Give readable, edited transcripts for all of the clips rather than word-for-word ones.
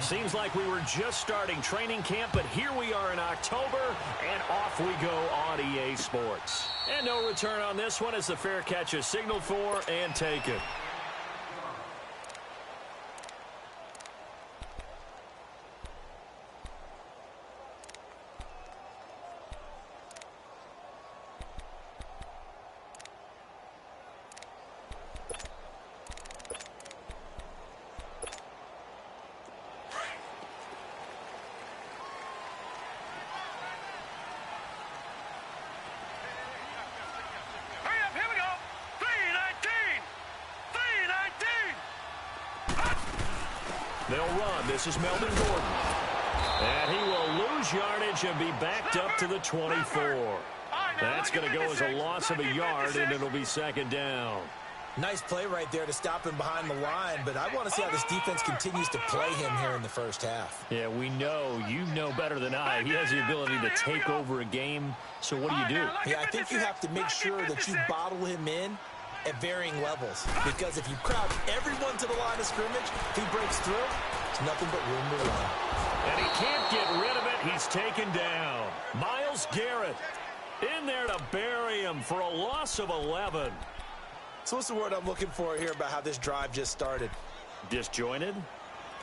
Seems like we were just starting training camp, but here we are in October, and off we go on EA Sports. And no return on this one as the fair catch is signaled for and taken. They'll run. This is Melvin Gordon. And he will lose yardage and be backed up to the 24. That's going to go as a loss of a yard, and it'll be second down. Nice play right there to stop him behind the line, but I want to see how this defense continues to play him here in the first half. Yeah, we know. You know better than I. He has the ability to take over a game, so what do? Yeah, I think you have to make sure that you bottle him in at varying levels, because if you crowd everyone to the line of scrimmage, if he breaks through, there's nothing but room to run. And he can't get rid of it. He's taken down. Myles Garrett in there to bury him for a loss of 11. So what's the word I'm looking for here about how this drive just started? Disjointed?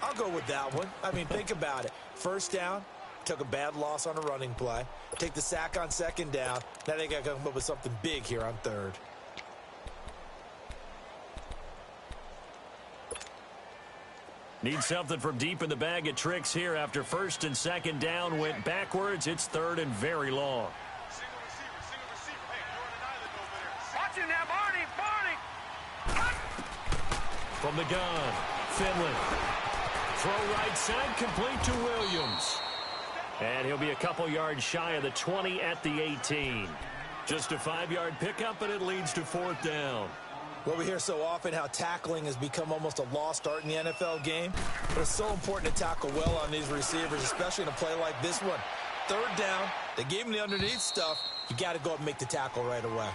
I'll go with that one. I mean, think about it. First down, took a bad loss on a running play. Take the sack on second down. Now they got to come up with something big here on third. Need something from deep in the bag of tricks here after first and second down went backwards. It's third and very long. Watch it now, Barney. From the gun, Finley. Throw right side, complete to Williams. And he'll be a couple yards shy of the 20 at the 18. Just a 5-yard pickup, and it leads to fourth down. Well, we hear so often how tackling has become almost a lost art in the NFL game. But it's so important to tackle well on these receivers, especially in a play like this one. Third down, they gave him the underneath stuff. You got to go up and make the tackle right away.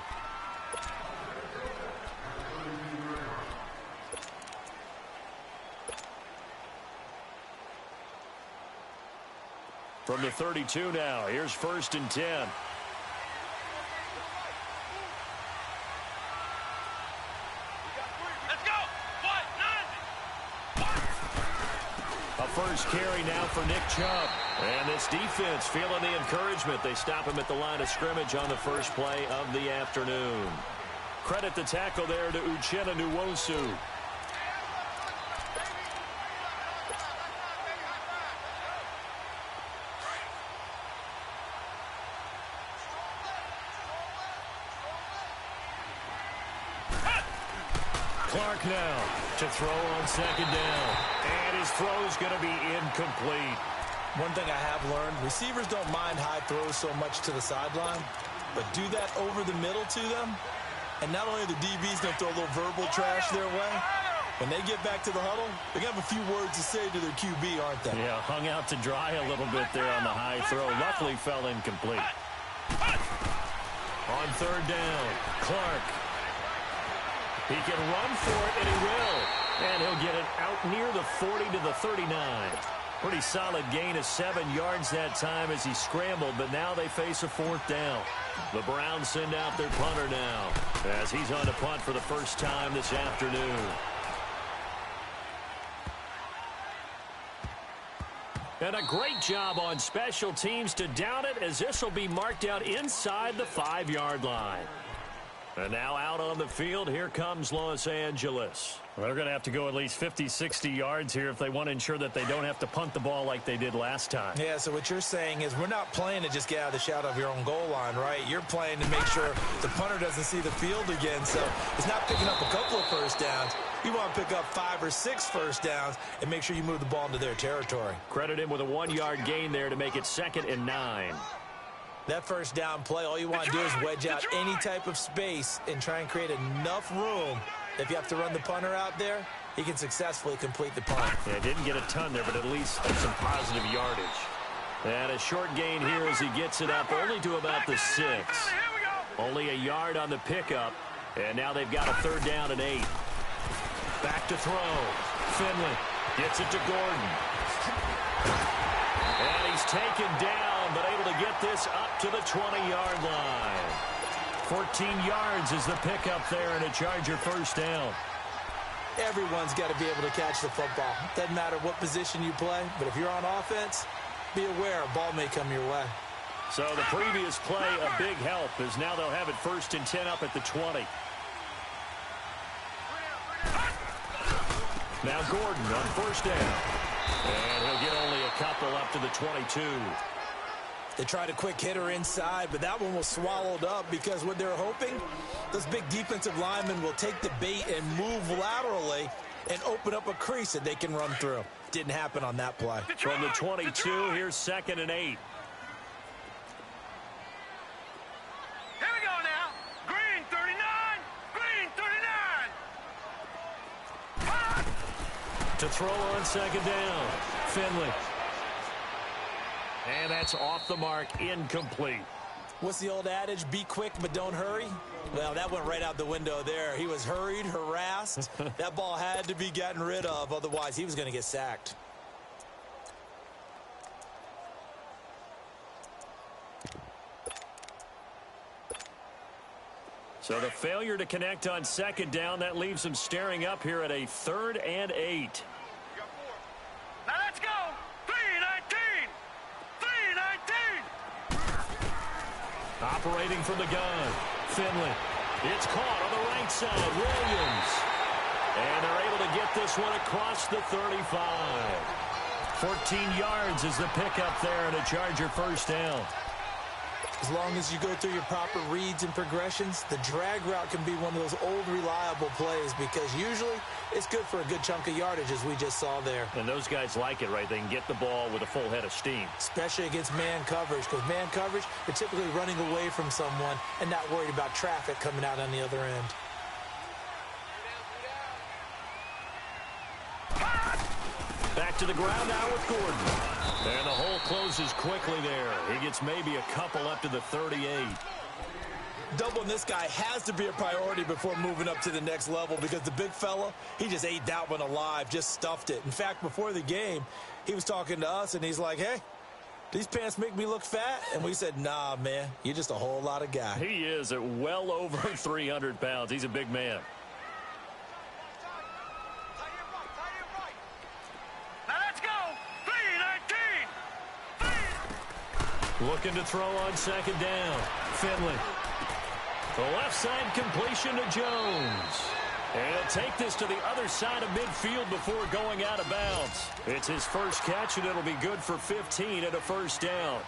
From the 32 now, here's first and 10. First carry now for Nick Chubb. And this defense feeling the encouragement. They stop him at the line of scrimmage on the first play of the afternoon. Credit the tackle there to Uchenna Nwosu. Clark now to throw on second down. And his throw is going to be incomplete. One thing I have learned, receivers don't mind high throws so much to the sideline, but do that over the middle to them, and not only are the DBs going to throw a little verbal trash their way, when they get back to the huddle, they're going to have a few words to say to their QB, aren't they? Yeah, hung out to dry a little bit there on the high throw. Luckily fell incomplete. On third down, Clark. He can run for it, and he will. And he'll get it out near the 40 to the 39. Pretty solid gain of 7 yards that time as he scrambled, but now they face a fourth down. The Browns send out their punter now as he's on to punt for the first time this afternoon. And a great job on special teams to down it, as this will be marked out inside the 5-yard line. And now out on the field, here comes Los Angeles. Well, they're going to have to go at least 50, 60 yards here if they want to ensure that they don't have to punt the ball like they did last time. Yeah, so what you're saying is we're not playing to just get out of the shadow of your own goal line, right? You're playing to make sure the punter doesn't see the field again. So it's not picking up a couple of first downs. You want to pick up 5 or 6 first downs and make sure you move the ball into their territory. Credit him with a 1-yard gain there to make it 2nd and 9. That first down play, all you want to do is wedge out any type of space and try and create enough room. If you have to run the punter out there, he can successfully complete the punt. Yeah, didn't get a ton there, but at least some positive yardage. And a short gain here as he gets it up only to about the 6. Only a yard on the pickup, and now they've got a 3rd down and 8. Back to throw. Finley gets it to Gordon. And he's taken down, but able to get this up to the 20-yard line. 14 yards is the pickup there, and a Charger first down. Everyone's got to be able to catch the football. Doesn't matter what position you play, but if you're on offense, be aware a ball may come your way. So the previous play, a big help, as now they'll have it 1st and 10 up at the 20. Now Gordon on 1st down. And he'll get only a couple up to the 22. They tried a quick hitter inside, but that one was swallowed up because what they're hoping, those big defensive linemen will take the bait and move laterally and open up a crease that they can run through. Didn't happen on that play. From the 22, here's 2nd and 8. Here we go now. Green 39. Green 39. To throw on 2nd down. Finley. And that's off the mark, incomplete. What's the old adage? Be quick, but don't hurry. Well, that went right out the window there. He was hurried, harassed. That ball had to be gotten rid of, otherwise he was going to get sacked. So the failure to connect on 2nd down, that leaves him staring up here at a 3rd and 8. Now let's go. 3-19. 3-19. Operating from the gun. Finley. It's caught on the right side. Williams. And they're able to get this one across the 35. 14 yards is the pickup there, and a Charger first down. As long as you go through your proper reads and progressions, the drag route can be one of those old reliable plays because usually it's good for a good chunk of yardage, as we just saw there. And those guys like it, right? They can get the ball with a full head of steam. Especially against man coverage, because man coverage, they're typically running away from someone and not worried about traffic coming out on the other end. Back to the ground now with Gordon. And the hole closes quickly there. He gets maybe a couple up to the 38. Doubling this guy has to be a priority before moving up to the next level because the big fella, he just ate that one alive, just stuffed it. In fact, before the game, he was talking to us, and he's like, hey, these pants make me look fat? And we said, nah, man, you're just a whole lot of guy. He is at well over 300 pounds. He's a big man. Looking to throw on 2nd down. Finley. The left side completion to Jones. And he'll take this to the other side of midfield before going out of bounds. It's his first catch, and it'll be good for 15 and a first down.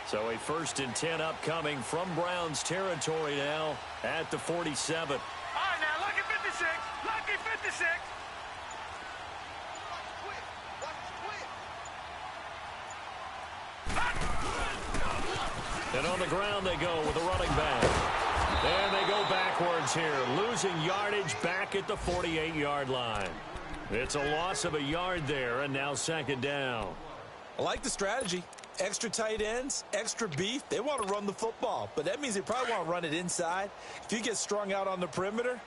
So a 1st and 10 upcoming from Browns territory now at the 47. All right, now, lucky 56. Lucky 56. And on the ground they go with a running back. And they go backwards here, losing yardage back at the 48-yard line. It's a loss of a yard there, and now 2nd down. I like the strategy. Extra tight ends, extra beef. They want to run the football, but that means they probably want to run it inside. If you get strung out on the perimeter,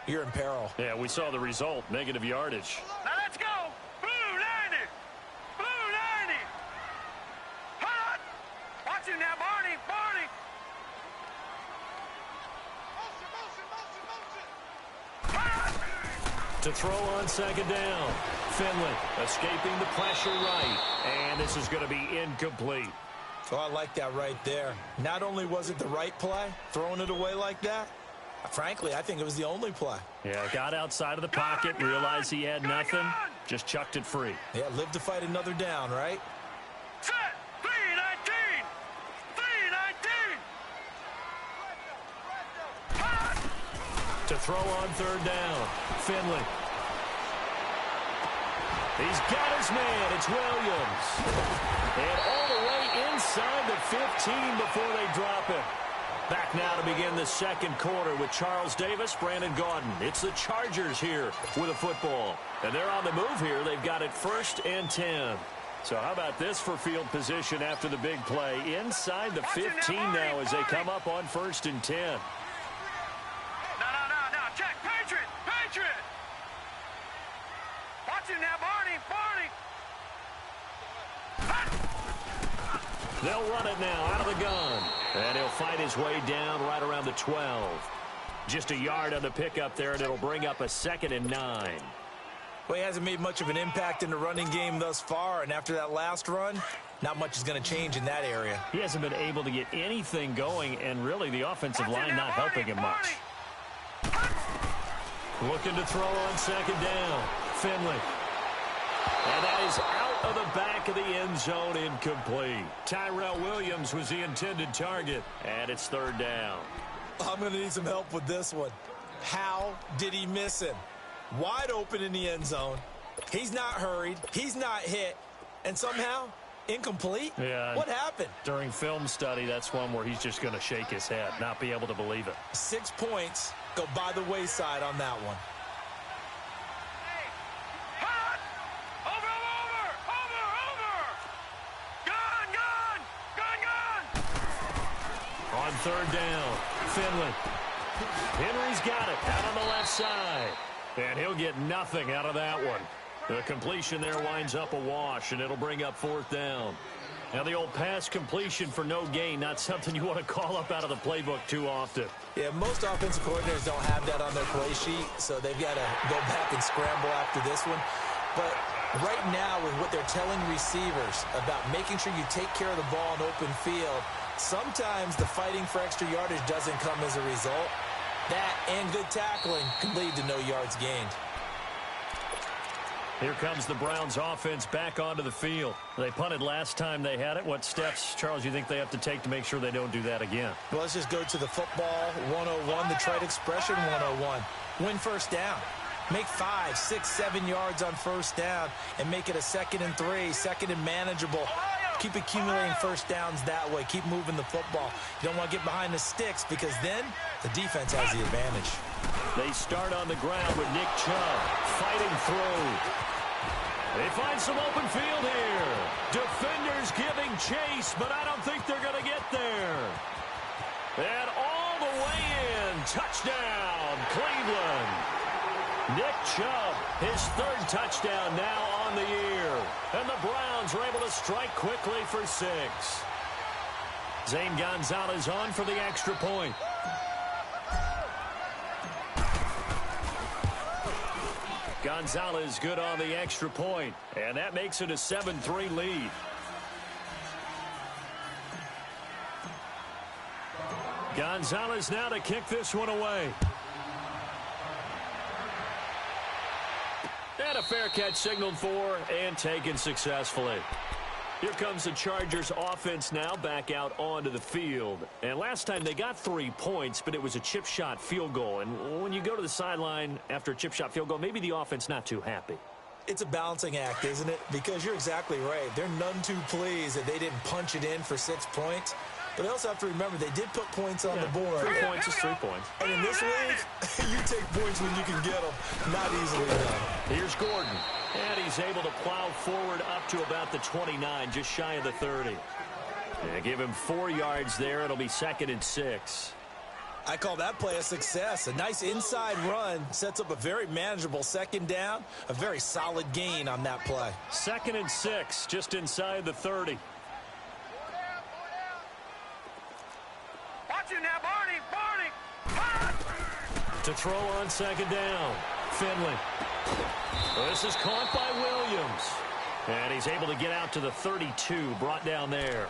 you're in peril. Yeah, we saw the result, negative yardage. Now let's go. Blue 90. Blue 90. Hot. Watch it now, Barney. Barney. To throw on 2nd down. Finley escaping the pressure right. And this is going to be incomplete. Oh, I like that right there. Not only was it the right play, throwing it away like that, frankly, I think it was the only play. Yeah, got outside of the pocket, realized he had nothing, just chucked it free. Yeah, live to fight another down, right? Set. 3-19. 3-19. To throw on 3rd down. Finley. He's got his man. It's Williams. And all the way inside the 15 before they drop it. Back now to begin the second quarter with Charles Davis, Brandon Gaudin. It's the Chargers here with a football. And they're on the move here. They've got it 1st and 10. So how about this for field position after the big play? Inside the 15 now as they come up on 1st and 10. No. Check. Patriot. Watch him now, Barney. They'll run it now out of the gun. And he'll fight his way down right around the 12. Just a yard on the pickup there, and it'll bring up a 2nd and 9. Well, he hasn't made much of an impact in the running game thus far, and after that last run, not much is going to change in that area. He hasn't been able to get anything going, and really the offensive line not helping him much. Looking to throw on 2nd down. Finley. And that is out of the back of the end zone, incomplete. Tyrell Williams was the intended target, and it's 3rd down. I'm going to need some help with this one. How did he miss him? Wide open in the end zone. He's not hurried. He's not hit. And somehow, incomplete? Yeah. What happened? During film study, that's one where he's just going to shake his head, not be able to believe it. 6 points go by the wayside on that one. On 3rd down, Finley. Henry's got it out on the left side. And he'll get nothing out of that one. The completion there winds up a wash, and it'll bring up 4th down. Now the old pass completion for no gain, not something you want to call up out of the playbook too often. Yeah, most offensive coordinators don't have that on their play sheet, so they've got to go back and scramble after this one. But right now, with what they're telling receivers about making sure you take care of the ball in open field, sometimes the fighting for extra yardage doesn't come as a result. That and good tackling can lead to no yards gained. Here comes the Browns offense back onto the field. They punted last time they had it. What steps, Charles, you think they have to take to make sure they don't do that again? Well, let's just go to the football 101, the trite expression 101. Win 1st down. Make 5, 6, 7 yards on 1st down and make it a 2nd and 3, 2nd and manageable. Keep accumulating 1st downs that way. Keep moving the football. You don't want to get behind the sticks because then the defense has the advantage. They start on the ground with Nick Chubb fighting through. They find some open field here. Defenders giving chase, but I don't think they're going to get there. And all the way in. Touchdown, Cleveland. Nick Chubb, his 3rd touchdown now on the year. And the Browns are able to strike quickly for 6. Zane Gonzalez on for the extra point. Gonzalez good on the extra point, and that makes it a 7-3 lead. Gonzalez now to kick this one away. And a fair catch signaled for and taken successfully. Here comes the Chargers offense now back out onto the field. And last time they got 3 points, but it was a chip shot field goal. And when you go to the sideline after a chip shot field goal, maybe the offense not too happy. It's a balancing act, isn't it? Because you're exactly right. They're none too pleased that they didn't punch it in for 6 points. But they also have to remember they did put points on the board. 3 points is 3 points. And in this league, you take points when you can get them. Not easily done. Here's Gordon. And he's able to plow forward up to about the 29, just shy of the 30. And give him 4 yards there. It'll be 2nd and 6. I call that play a success. A nice inside run sets up a very manageable 2nd down. A very solid gain on that play. 2nd and 6, just inside the 30. Watch it now, Barney. To throw on 2nd down. Finley. This is caught by Williams. And he's able to get out to the 32, brought down there.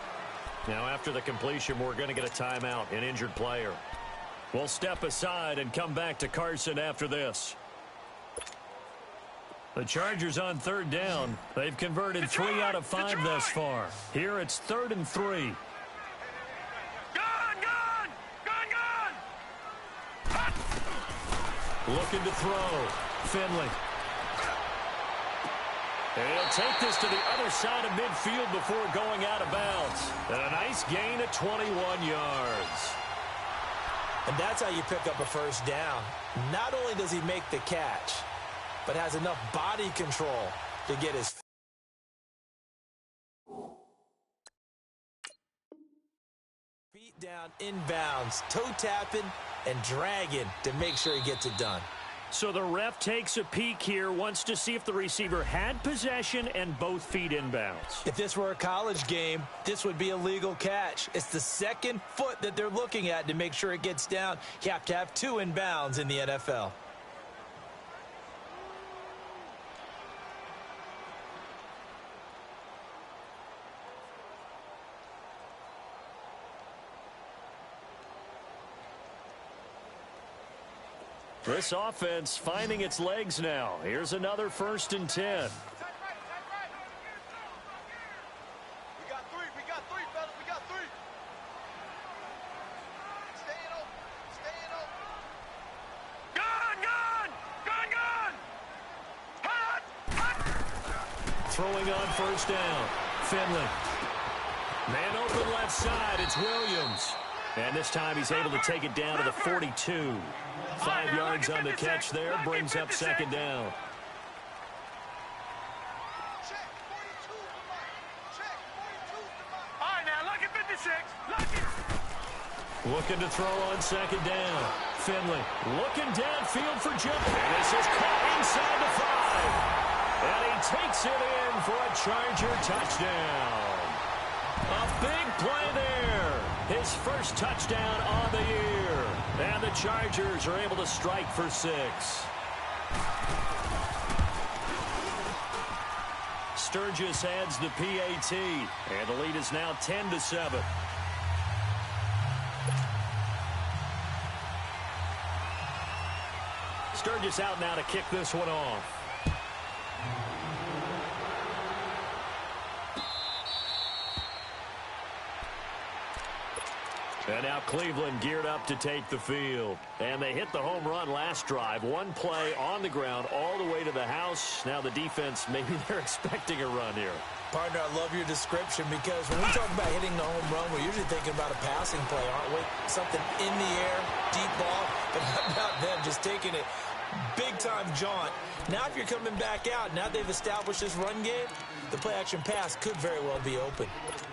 Now after the completion, we're going to get a timeout, an injured player. We'll step aside and come back to Carson after this. The Chargers on 3rd down. They've converted 3 out of 5 thus far. Here it's 3rd and 3. Looking to throw. Finley. And he'll take this to the other side of midfield before going out of bounds. And a nice gain of 21 yards. And that's how you pick up a first down. Not only does he make the catch, but has enough body control to get his feet down inbounds, toe tapping and dragging to make sure he gets it done. So the ref takes a peek here, wants to see if the receiver had possession and both feet inbounds. If this were a college game, this would be a legal catch. It's the second foot that they're looking at to make sure it gets down. You have to have two inbounds in the NFL. This offense finding its legs now. Here's another 1st and 10. We got three, fellas. We got three. Staying open. Gun. Throwing on 1st down. Finley. Man open left side. It's Williams. And this time he's able to take it down to the 42. 5 yards on the catch there. Brings up 2nd down. All right, now, look at 56. Look it. Looking to throw on 2nd down. Finley looking downfield for jump. And this is caught inside the 5. And he takes it in for a Charger touchdown. A big play there. His first touchdown on the year. And the Chargers are able to strike for 6. Sturgis adds the PAT. And the lead is now 10-7. Sturgis out now to kick this one off. And now Cleveland geared up to take the field. And they hit the home run last drive. One play on the ground all the way to the house. Now the defense, maybe they're expecting a run here. Partner, I love your description because when we talk about hitting the home run, we're usually thinking about a passing play, aren't we? Something in the air, deep ball, but how about them just taking it big-time jaunt. Now if you're coming back out, now they've established this run game, the play-action pass could very well be open.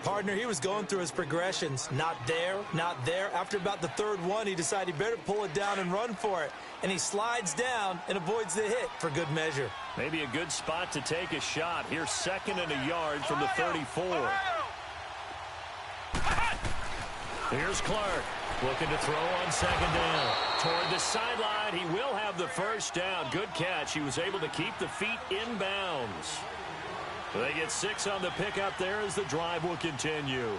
Partner, he was going through his progressions. Not there, not there. After about the 3rd one, he decided he better pull it down and run for it. And he slides down and avoids the hit for good measure. Maybe a good spot to take a shot. Here's 2nd and a yard from the 34. Here's Clark. Looking to throw on 2nd down. Toward the sideline, he will have the 1st down. Good catch. He was able to keep the feet inbounds. They get 6 on the pickup there as the drive will continue.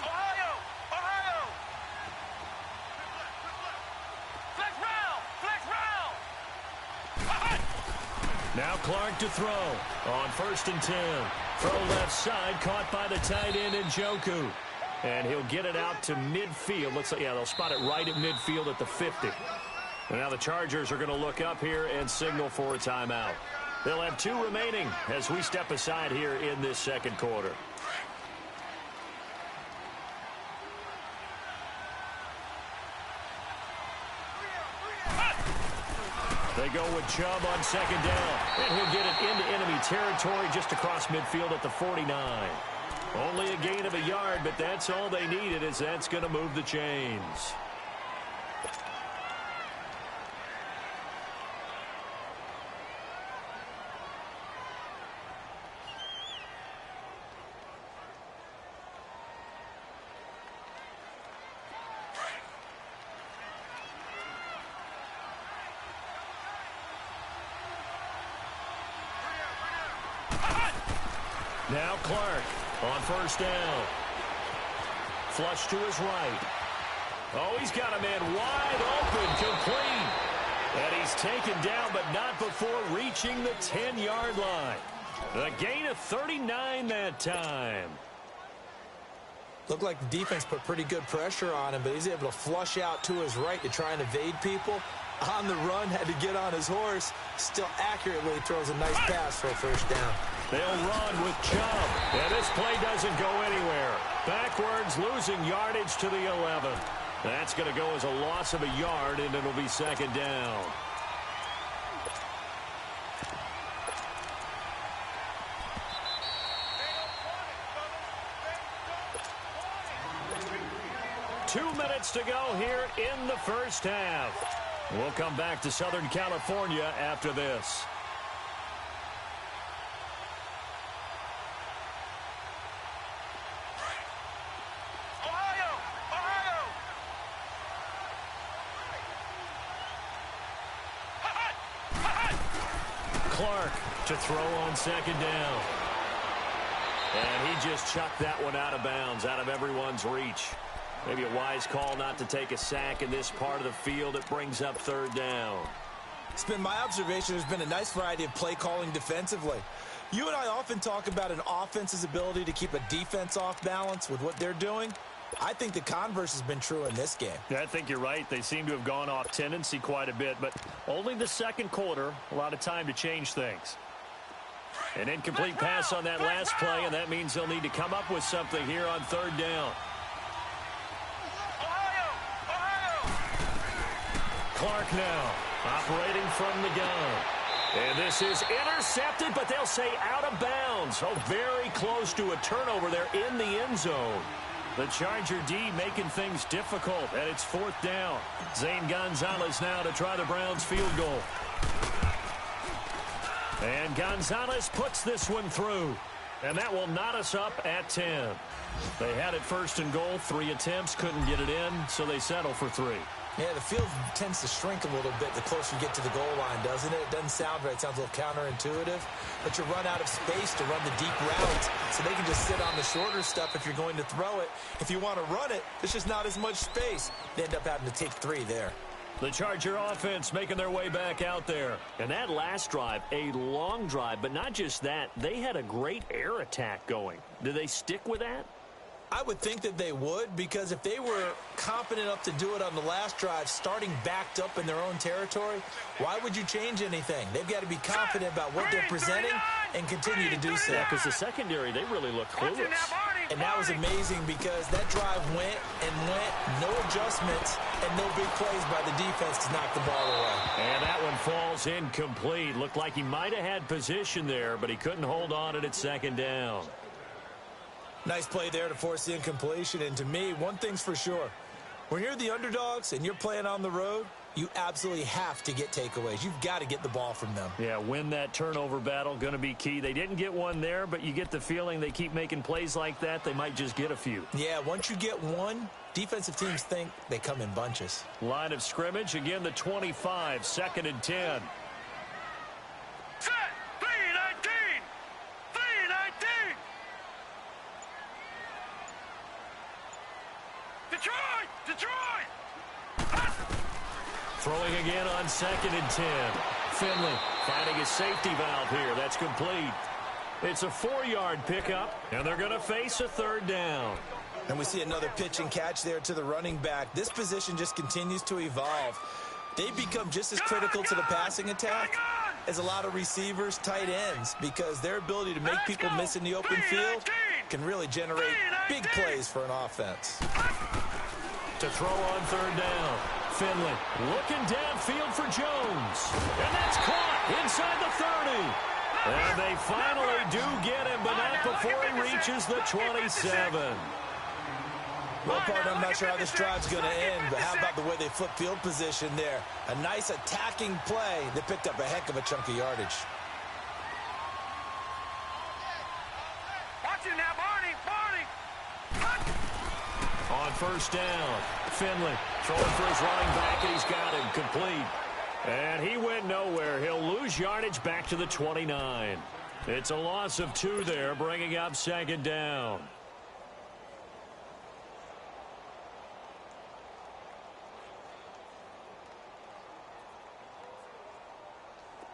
Ohio. Flex round. Now Clark to throw on 1st and 10. Throw left side, caught by the tight end Njoku. And he'll get it out to midfield. Looks like, yeah, they'll spot it right at midfield at the 50. And now the Chargers are going to look up here and signal for a timeout. They'll have 2 remaining as we step aside here in this 2nd quarter. They go with Chubb on 2nd down. And he'll get it into enemy territory just across midfield at the 49. Only a gain of a yard, but that's all they needed, as that's going to move the chains. Now Clark on 1st down. Flush to his right. Oh, he's got a man wide open, complete. And he's taken down, but not before reaching the 10-yard line. A gain of 39 that time. Looked like the defense put pretty good pressure on him, but he's able to flush out to his right to try and evade people. On the run, had to get on his horse. Still accurately throws a nice pass for a 1st down. They'll run with Chubb. And this play doesn't go anywhere. Backwards, losing yardage to the 11. That's going to go as a loss of a yard, and it'll be second down. Two minutes to go here in the first half. We'll come back to Southern California after this. Clark to throw on second down. And he just chucked that one out of bounds, out of everyone's reach. Maybe a wise call not to take a sack in this part of the field. It brings up third down. It's been my observation there's been a nice variety of play calling defensively. You and I often talk about an offense's ability to keep a defense off balance with what they're doing. I think the converse has been true in this game. Yeah, I think you're right. They seem to have gone off tendency quite a bit, but only the second quarter, a lot of time to change things. An incomplete pass on that last play, and that means they'll need to come up with something here on third down. Clark now operating from the gun. And this is intercepted, but they'll say out of bounds. Oh, very close to a turnover there in the end zone. The Charger D making things difficult, and it's fourth down. Zane Gonzalez now to try the Browns field goal. And Gonzalez puts this one through. And that will knot us up at 10. They had it first and goal, 3 attempts, couldn't get it in, so they settle for 3. Yeah, the field tends to shrink a little bit the closer you get to the goal line, doesn't it? It doesn't sound right. It sounds a little counterintuitive. But you run out of space to run the deep route, so they can just sit on the shorter stuff if you're going to throw it. If you want to run it, there's just not as much space. They end up having to take 3 there. The Charger offense making their way back out there. And that last drive, a long drive, but not just that. They had a great air attack going. Do they stick with that? I would think that they would, because if they were confident enough to do it on the last drive, starting backed up in their own territory, why would you change anything? They've got to be confident about what they're presenting and continue to do so. Yeah, because the secondary, they really look clueless. And that was amazing because that drive went and went, no adjustments, and no big plays by the defense to knock the ball away. And that one falls incomplete. Looked like he might have had position there, but he couldn't hold on it at second down. Nice play there to force the incompletion. And to me, one thing's for sure. When you're the underdogs and you're playing on the road, you absolutely have to get takeaways. You've got to get the ball from them. Yeah, win that turnover battle, going to be key. They didn't get one there, but you get the feeling they keep making plays like that, they might just get a few. Yeah, once you get one, defensive teams think they come in bunches. Line of scrimmage, again the 25, second and 10. Set, 3-19, 3-19. Detroit! Throwing again on second and 10. Finley finding a safety valve here. That's complete. It's a 4-yard pickup, and they're going to face a third down. And we see another pitch and catch there to the running back. This position just continues to evolve. They become just as critical to the passing attack as a lot of receivers, tight ends, because their ability to make people miss in the open field can really generate big plays for an offense. To throw on third down. Finley looking downfield for Jones. And that's caught inside the 30. And they finally do get him, but not before he reaches the 27. Well, partner, I'm not sure how this drive's going to end, but how about the way they flip field position there? A nice attacking play that picked up a heck of a chunk of yardage. Watch it now, Barney! On first down, Finley throwing for his running back, and he's got him complete. And he went nowhere. He'll lose yardage back to the 29. It's a loss of 2 there, bringing up second down.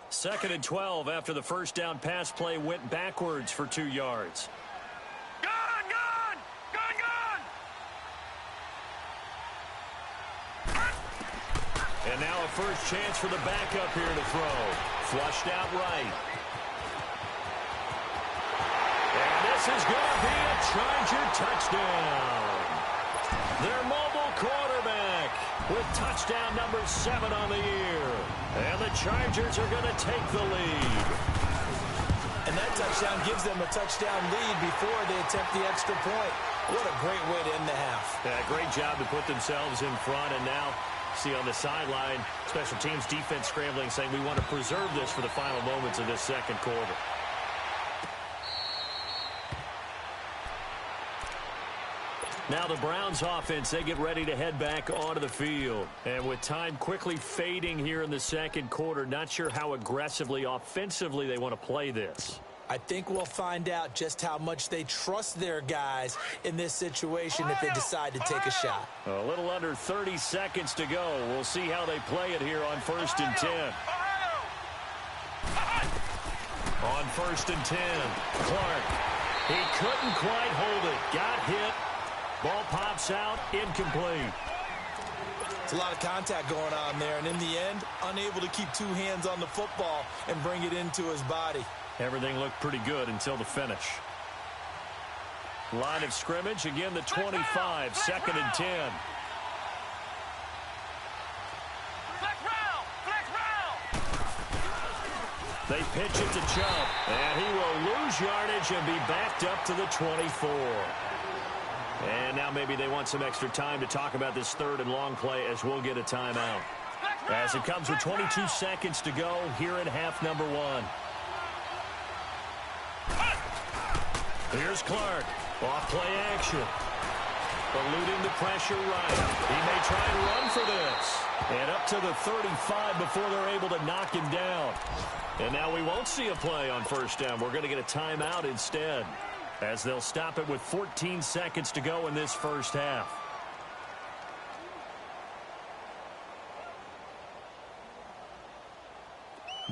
Second and 12 after the first down pass play went backwards for 2 yards. Gone! And now a first chance for the backup here to throw. Flushed out right. is going to be a Charger touchdown. Their mobile quarterback with touchdown number 7 on the year. And the Chargers are going to take the lead. And that touchdown gives them a touchdown lead before they attempt the extra point. What a great way to end the half. Yeah, great job to put themselves in front. And now, see on the sideline, special teams defense scrambling, saying we want to preserve this for the final moments of this second quarter. Now the Browns offense, they get ready to head back onto the field. And with time quickly fading here in the second quarter, not sure how aggressively, offensively they want to play this. I think we'll find out just how much they trust their guys in this situation if they decide to take a shot. A little under 30 seconds to go. We'll see how they play it here on 1st and 10. On 1st and 10, Clark. He couldn't quite hold it. Got hit. Ball pops out, incomplete. It's a lot of contact going on there, and in the end, unable to keep 2 hands on the football and bring it into his body. Everything looked pretty good until the finish. Line of scrimmage, again the 25, 2nd and 10. They pitch it to Chubb, and he will lose yardage and be backed up to the 24. And now maybe they want some extra time to talk about this 3rd and long play as we'll get a timeout. As it comes with 22 seconds to go here in half number 1. Here's Clark. Off play action. Eluding the pressure right. He may try and run for this. And up to the 35 before they're able to knock him down. And now we won't see a play on 1st down. We're going to get a timeout instead, as they'll stop it with 14 seconds to go in this first half.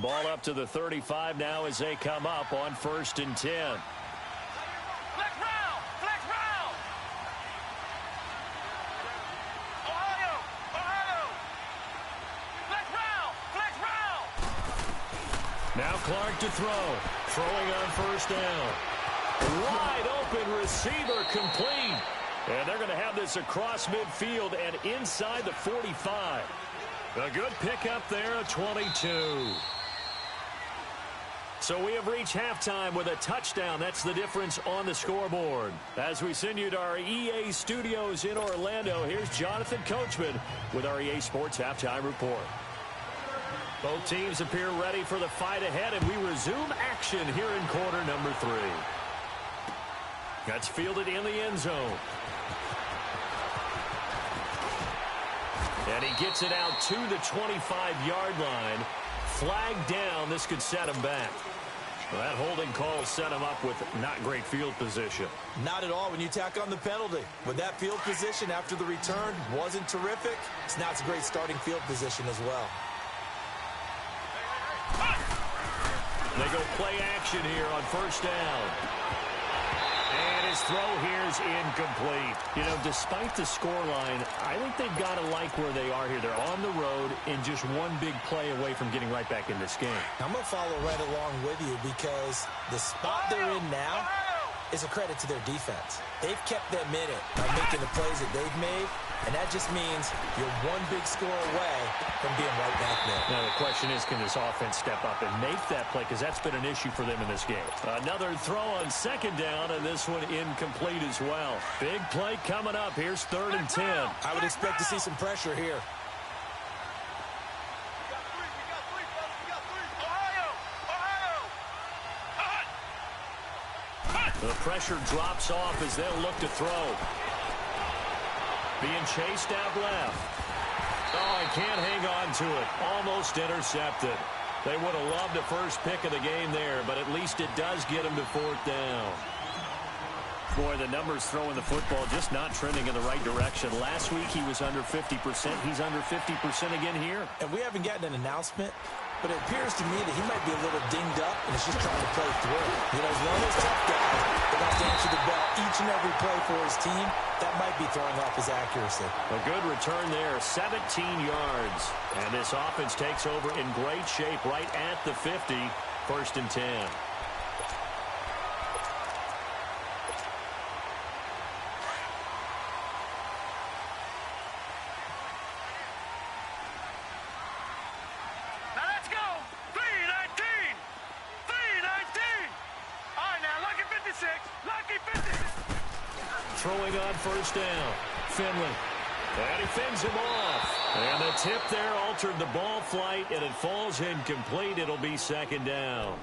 Ball up to the 35 now as they come up on 1st and 10. Flex round! Flex round! Ohio! Ohio! Flex round! Flex round! Now Clark to throw. Throwing on 1st down. Wide open receiver complete. And they're going to have this across midfield and inside the 45. A good pickup there, a 22. So we have reached halftime with a touchdown. That's the difference on the scoreboard. As we send you to our EA studios in Orlando, here's Jonathan Coachman with our EA Sports Halftime Report. Both teams appear ready for the fight ahead, and we resume action here in quarter number 3. That's fielded in the end zone. And he gets it out to the 25-yard line. Flag down. This could set him back. Well, that holding call set him up with not great field position. Not at all when you tack on the penalty. But that field position after the return wasn't terrific. It's not a great starting field position as well. They go play action here on 1st down. And his throw here is incomplete. You know, despite the scoreline, I think they've got to like where they are here. They're on the road and just one big play away from getting right back in this game. I'm going to follow right along with you because the spot they're in now is a credit to their defense. They've kept them in it by making the plays that they've made, and that just means you're one big score away from being right back there. Now the question is, can this offense step up and make that play? Because that's been an issue for them in this game. Another throw on 2nd down, and this one incomplete as well. Big play coming up. Here's 3rd and 10. I would expect to see some pressure here. The pressure drops off as they'll look to throw. Being chased out left. Oh, he can't hang on to it. Almost intercepted. They would have loved the first pick of the game there, but at least it does get him to 4th down. Boy, the numbers throwing the football just not trending in the right direction. Last week he was under 50%. He's under 50% again here. And we haven't gotten an announcement, but it appears to me that he might be a little dinged up and is just trying to play through. You know, he's one of those tough guys that has to answer the bell each and every play for his team. That might be throwing off his accuracy. A good return there, 17 yards. And this offense takes over in great shape right at the 50, 1st and 10. throwing on first down. Finley. And he fends him off. And the tip there altered the ball flight, and it falls incomplete. It'll be second down.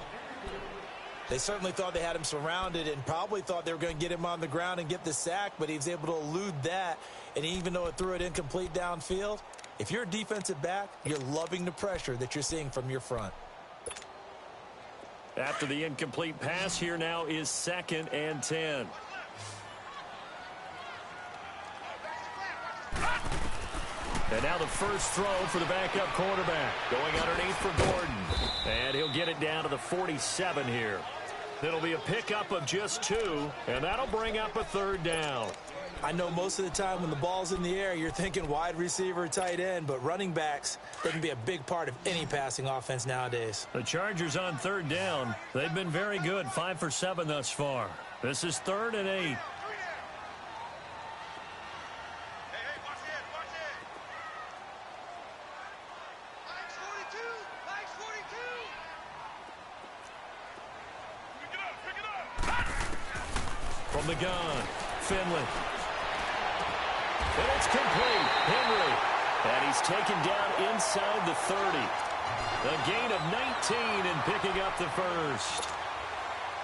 They certainly thought they had him surrounded and probably thought they were going to get him on the ground and get the sack, but he was able to elude that. And even though it threw it incomplete downfield, if you're a defensive back, you're loving the pressure that you're seeing from your front. After the incomplete pass, here now is 2nd and 10. And now the first throw for the backup quarterback. Going underneath for Gordon. And he'll get it down to the 47 here. It'll be a pickup of just 2, and that'll bring up a 3rd down. I know most of the time when the ball's in the air, you're thinking wide receiver, tight end, but running backs, they can be a big part of any passing offense nowadays. The Chargers on 3rd down. They've been very good, 5 for 7 thus far. This is 3rd and 8. From the gun, Finley. And it's complete. Henry. And he's taken down inside the 30. A gain of 19 and picking up the first.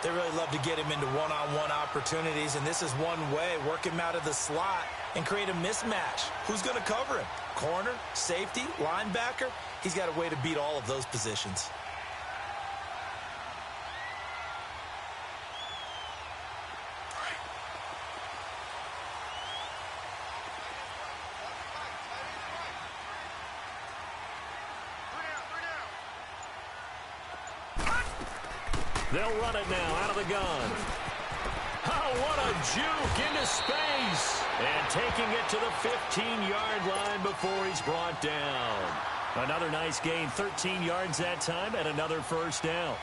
They really love to get him into one-on-one opportunities, and this is one way. Work him out of the slot and create a mismatch. Who's going to cover him? Corner, safety, linebacker? He's got a way to beat all of those positions. They'll run it now out of the gun. Oh, what a juke into space. And taking it to the 15-yard line before he's brought down. Another nice gain, 13 yards that time, and another first down.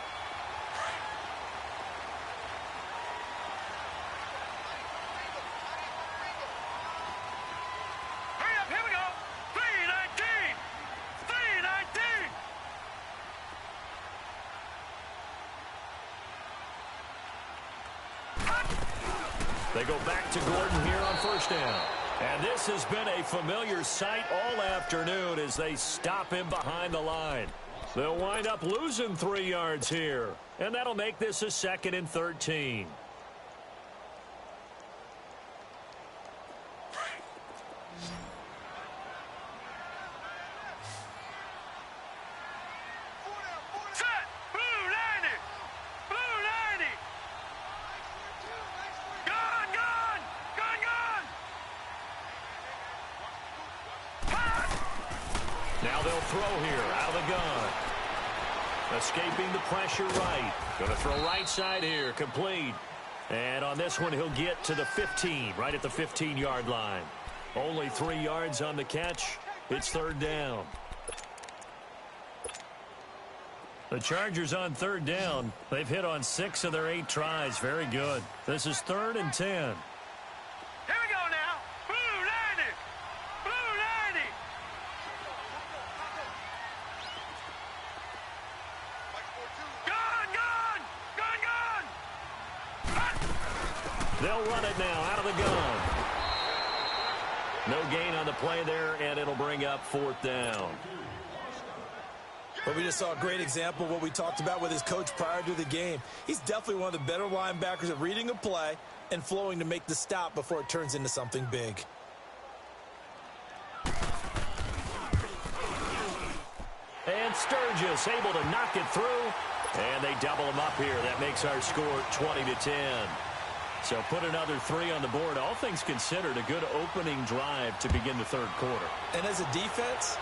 Hurry up, here we go. 319. 319. They go back to Gordon here on first down. And this has been a familiar sight all afternoon as they stop him behind the line. They'll wind up losing 3 yards here. And that'll make this a 2nd and 13. Set. Blue 90. Blue 90. Gun, gun. Gun, gun. Now they'll throw here out of the gun. Escaping the pressure right. Going to throw right side here. Complete. And on this one, he'll get to the 15, right at the 15-yard line. Only 3 yards on the catch. It's 3rd down. The Chargers on 3rd down. They've hit on 6 of their 8 tries. Very good. This is 3rd and 10. Here we go now. Blue 90. Blue 90. Gun, gun. Gun, gun. They'll run it now out of the gun. No gain on the play there, and it'll bring up 4th down. But we just saw a great example of what we talked about with his coach prior to the game. He's definitely one of the better linebackers at reading a play and flowing to make the stop before it turns into something big. And Sturgis able to knock it through. And they double him up here. That makes our score 20-10. So put another 3 on the board. All things considered, a good opening drive to begin the 3rd quarter. And as a defense,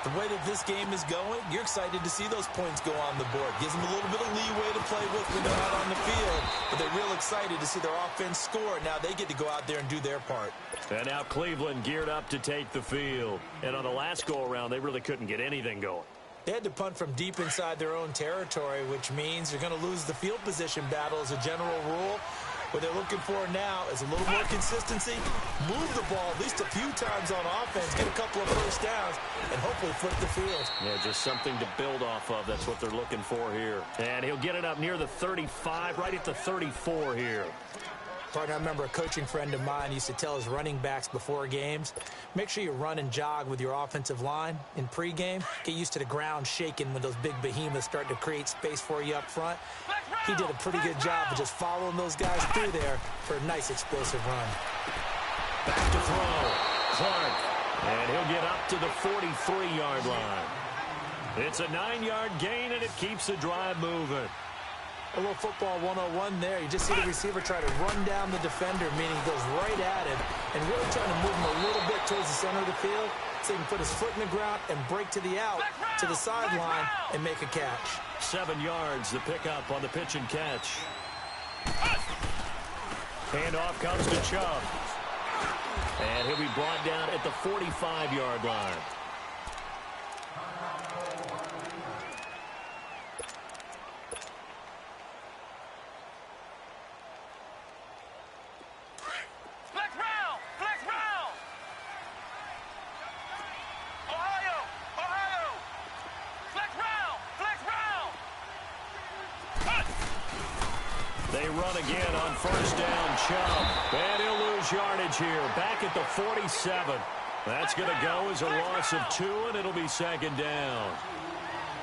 the way that this game is going, you're excited to see those points go on the board. Gives them a little bit of leeway to play with when they're out on the field. But they're real excited to see their offense score. Now they get to go out there and do their part. And now Cleveland geared up to take the field. And on the last go-around, they really couldn't get anything going. They had to punt from deep inside their own territory, which means you're going to lose the field position battle as a general rule. What they're looking for now is a little more consistency, move the ball at least a few times on offense, get a couple of first downs, and hopefully flip the field. Yeah, just something to build off of. That's what they're looking for here. And he'll get it up near the 35, right at the 34 here. Partner, I remember a coaching friend of mine used to tell his running backs before games, make sure you run and jog with your offensive line in pregame. Get used to the ground shaking when those big behemoths start to create space for you up front. He did a pretty good job of just following those guys through there for a nice explosive run. Back to throw. Clark. And he'll get up to the 43-yard line. It's a 9-yard gain, and it keeps the drive moving. A little football 101 there. You just see the receiver try to run down the defender, meaning he goes right at him and really trying to move him a little bit towards the center of the field so he can put his foot in the ground and break to the out, to the sideline, and make a catch. 7 yards, the pickup on the pitch and catch. Handoff comes to Chubb. And he'll be brought down at the 45-yard line. They run again on first down, Chubb. And he'll lose yardage here, back at the 47. That's going to go as a loss of 2, and it'll be second down.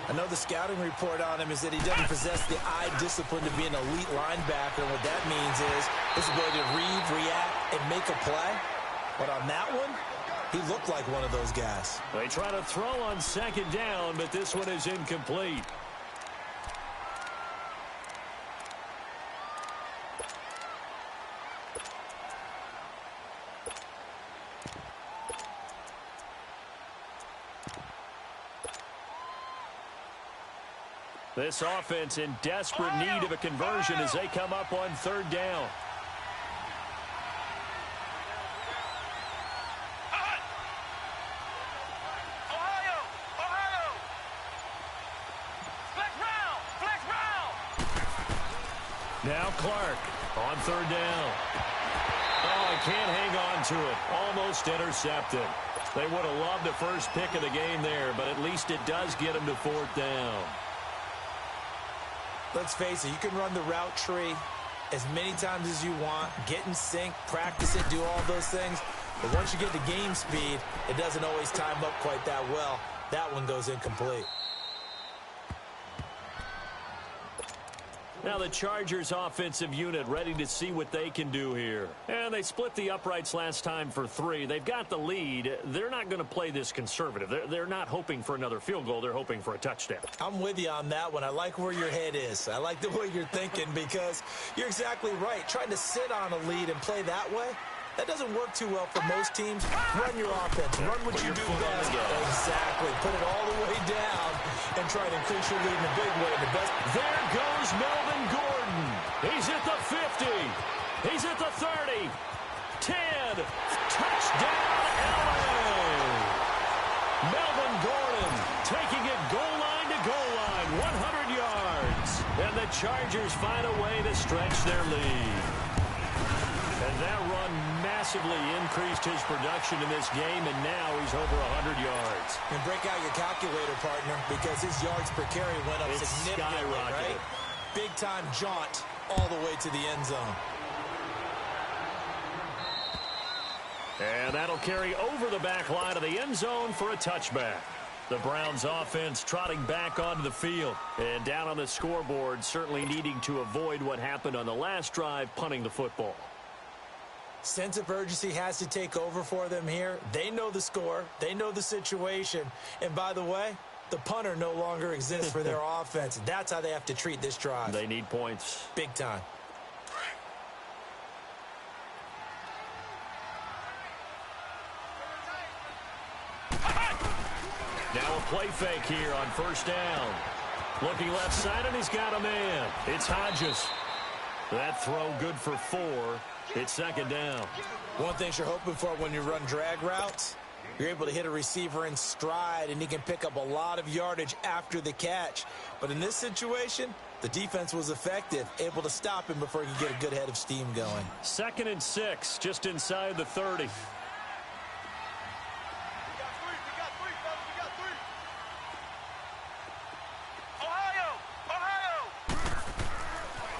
I know the scouting report on him is that he doesn't possess the eye discipline to be an elite linebacker. And what that means is his ability to read, react, and make a play. But on that one, he looked like one of those guys. They try to throw on second down, but this one is incomplete. This offense in desperate need of a conversion as they come up on third down. Now Clark on third down. Oh, I can't hang on to it. Almost intercepted. They would have loved the first pick of the game there, but at least it does get them to fourth down. Let's face it, you can run the route tree as many times as you want, get in sync, practice it, do all those things. But once you get to game speed, it doesn't always time up quite that well. That one goes incomplete. Now the Chargers offensive unit ready to see what they can do here. And they split the uprights last time for 3. They've got the lead. They're not going to play this conservative. They're not hoping for another field goal. They're hoping for a touchdown. I'm with you on that one. I like where your head is. I like the way you're thinking because you're exactly right. Trying to sit on a lead and play that way, that doesn't work too well for most teams. Run your offense. Run what you do best. Exactly. Put it all the way down and try to increase your lead in a big way. There goes Melvin Gordon. He's at the 50. He's at the 30. 10. Touchdown, LA. Melvin Gordon taking it goal line to goal line. 100 yards. And the Chargers find a way to stretch their lead. And that run massively increased his production in this game, and now he's over 100 yards. And break out your calculator, partner, because his yards per carry went up significantly, right? Big-time jaunt all the way to the end zone. And that'll carry over the back line of the end zone for a touchback. The Browns offense trotting back onto the field. And down on the scoreboard, certainly needing to avoid what happened on the last drive, punting the football. Sense of urgency has to take over for them here. They know the score. They know the situation. And by the way, the punter no longer exists for their offense. That's how they have to treat this drive. They need points. Big time. Now a play fake here on first down. Looking left side, and he's got a man. It's Hodges. That throw good for 4. It's second down. One thing you're hoping for when you run drag routes, you're able to hit a receiver in stride, and he can pick up a lot of yardage after the catch. But in this situation, the defense was effective, able to stop him before he could get a good head of steam going. 2nd and 6, just inside the 30.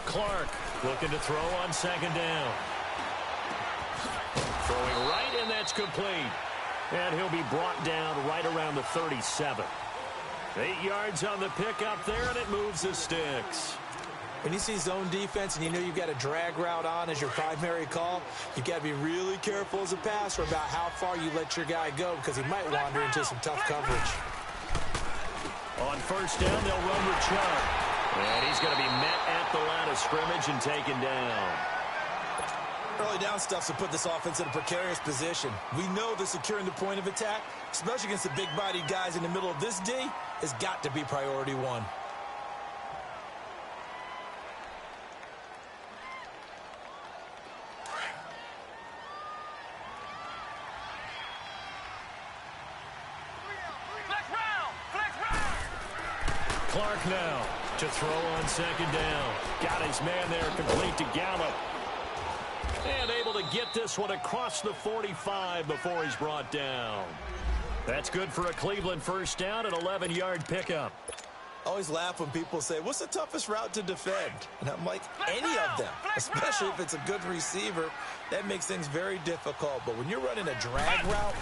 Clark looking to throw on second down. throwing right, and that's complete. And he'll be brought down right around the 37. 8 yards on the pickup there, and it moves the sticks. When you see zone defense and you know you've got a drag route on as your primary call, you've got to be really careful as a passer about how far you let your guy go because he might wander into some tough coverage. On first down, they'll run with Chubb. And he's going to be met at the line of scrimmage and taken down. Early down stuff to put this offense in a precarious position. We know that securing the point of attack, especially against the big-bodied guys in the middle of this D, has got to be priority one. Clark now to throw on second down. Got his man there, complete to Gallup. And able to get this one across the 45 before he's brought down. That's good for a Cleveland first down, an 11-yard pickup. I always laugh when people say, what's the toughest route to defend? And I'm like, any of them, especially if it's a good receiver. That makes things very difficult. But when you're running a drag route,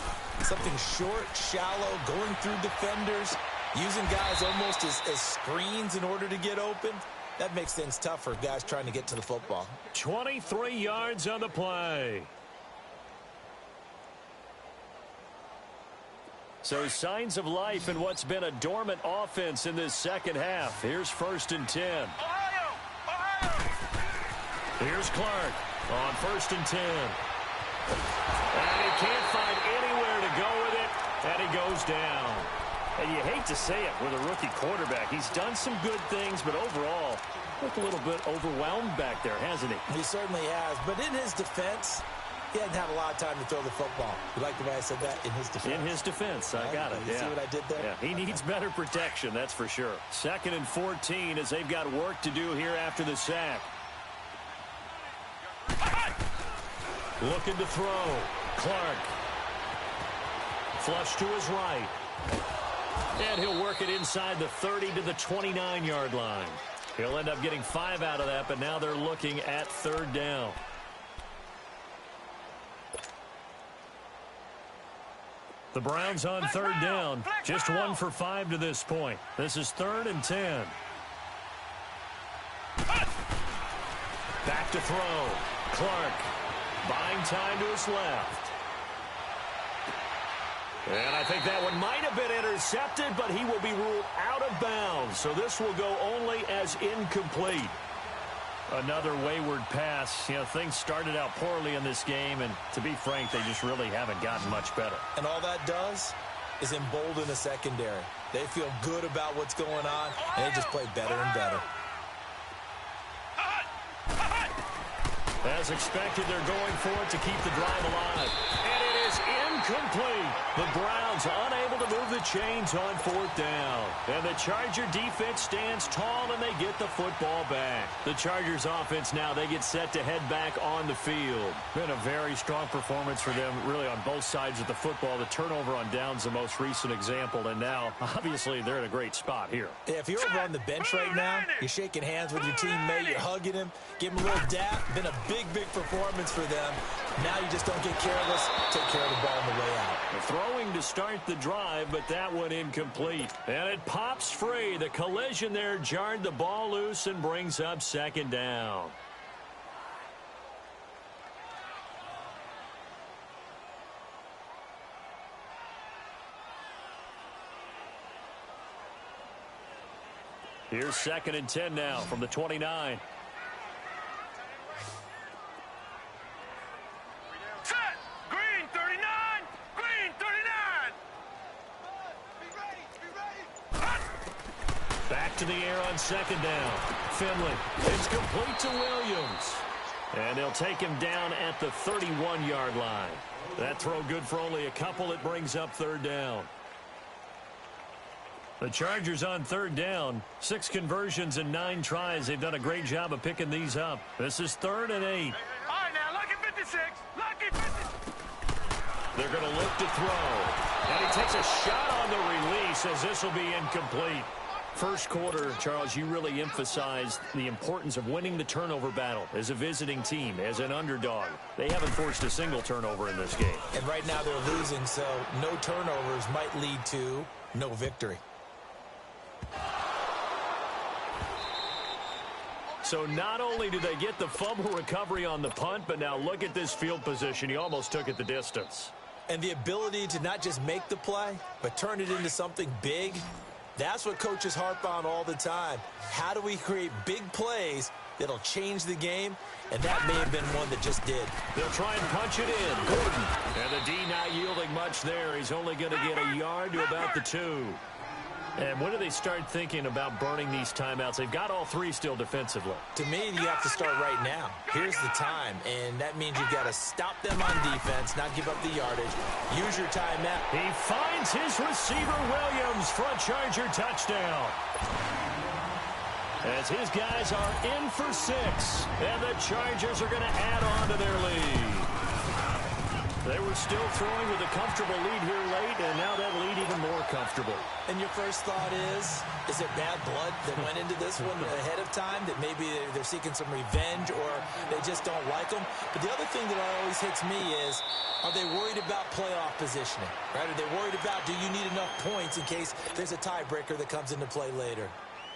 something short, shallow, going through defenders, using guys almost as screens in order to get open, that makes things tough for guys trying to get to the football. 23 yards on the play. So signs of life in what's been a dormant offense in this second half. Here's first and 10. Ohio! Here's Clark on first and 10. And he can't find anywhere to go with it, and he goes down. And you hate to say it with a rookie quarterback. He's done some good things, but overall, looked a little bit overwhelmed back there, hasn't he? He certainly has. But in his defense, he hadn't had a lot of time to throw the football. You like the way I said that? In his defense. In his defense. I got it. You see what I did there? Yeah, he needs better protection, that's for sure. 2nd and 14 as they've got work to do here after the sack. Looking to throw. Clark. Flush to his right. And he'll work it inside the 30 to the 29-yard line. He'll end up getting 5 out of that, but now they're looking at 3rd down. The Browns on 3rd down. Just 1 for 5 to this point. This is 3rd and 10. Back to throw. Clark buying time to his left. And I think that one might have been intercepted, but he will be ruled out of bounds. So this will go only as incomplete. Another wayward pass. You know, things started out poorly in this game, and to be frank, they just really haven't gotten much better. And all that does is embolden the secondary. They feel good about what's going on, and they just play better and better. As expected, they're going for it to keep the drive alive. And it is incomplete. The Browns unable to move the chains on 4th down. And the Charger defense stands tall, and they get the football back. The Chargers offense now, they get set to head back on the field. Been a very strong performance for them, really, on both sides of the football. The turnover on downs, the most recent example. And now, obviously, they're in a great spot here. Yeah, if you're over on the bench right now, you're shaking hands with your teammate, you're hugging him, give him a little dap. Been a big performance for them. Now you just don't get careless. Take care of the ball on the way out. Throwing to start the drive, but that one incomplete. And it pops free. The collision there jarred the ball loose and brings up 2nd down. Here's 2nd and 10 now from the 29. Back to the air on 2nd down. Finley. It's complete to Williams. And they'll take him down at the 31-yard line. That throw good for only a couple. It brings up 3rd down. The Chargers on 3rd down. 6 conversions and 9 tries. They've done a great job of picking these up. This is 3rd and 8. All right, now, lucky 56. Lucky 56. They're going to look to throw. And he takes a shot on the release as this will be incomplete. First quarter, Charles, you really emphasized the importance of winning the turnover battle as a visiting team, as an underdog. They haven't forced a single turnover in this game. And right now they're losing, so no turnovers might lead to no victory. So not only do they get the fumble recovery on the punt, but now look at this field position. He almost took it the distance. And the ability to not just make the play, but turn it into something big. That's what coaches harp on all the time. How do we create big plays that'll change the game? And that may have been one that just did. They'll try and punch it in. Gordon. And the D not yielding much there. He's only going to get a yard to about the 2. And when do they start thinking about burning these timeouts? They've got all 3 still defensively. To me, you have to start right now. Here's the time, and that means you've got to stop them on defense, not give up the yardage. Use your timeout. He finds his receiver, Williams, for a Charger touchdown. As his guys are in for 6, and the Chargers are going to add on to their lead. They were still throwing with a comfortable lead here late, and now that lead even more comfortable. And your first thought is it bad blood that went into this one ahead of time, that maybe they're seeking some revenge or they just don't like them? But the other thing that always hits me is, are they worried about playoff positioning? Right? Are they worried about, do you need enough points in case there's a tiebreaker that comes into play later?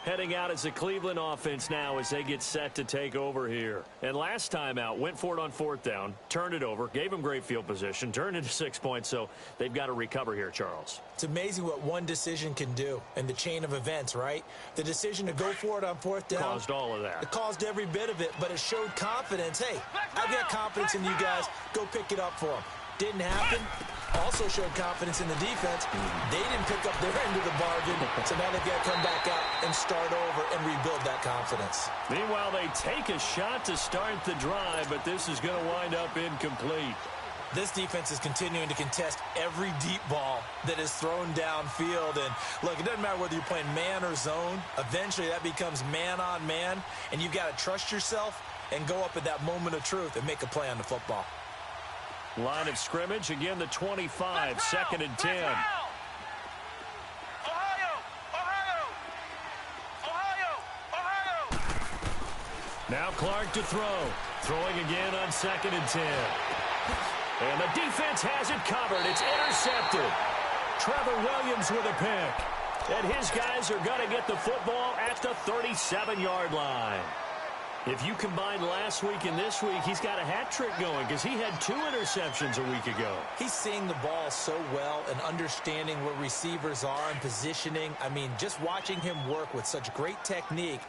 Heading out as the Cleveland offense now as they get set to take over here. And last time out, went for it on 4th down, turned it over, gave them great field position, turned into 6 points, so they've got to recover here, Charles. It's amazing what one decision can do in the chain of events, right? The decision to go for it on 4th down. Caused all of that. It caused every bit of it, but it showed confidence. Hey, I've got confidence in you guys. Go pick it up for them. Didn't happen. Also showed confidence in the defense. They didn't pick up their end of the bargain, so now they've got to come back out and start over and rebuild that confidence. Meanwhile, they take a shot to start the drive, but this is going to wind up incomplete. This defense is continuing to contest every deep ball that is thrown downfield. And look, it doesn't matter whether you're playing man or zone. Eventually, that becomes man on man, and you've got to trust yourself and go up at that moment of truth and make a play on the football. Line of scrimmage, again the 25, 2nd and 10. Ohio! Ohio! Ohio! Ohio! Now Clark to throw. Throwing again on 2nd and 10. And the defense has it covered. It's intercepted. Trevor Williams with a pick. And his guys are going to get the football at the 37-yard line. If you combine last week and this week, he's got a hat trick going because he had 2 interceptions a week ago. He's seeing the ball so well and understanding where receivers are and positioning. I mean, just watching him work with such great technique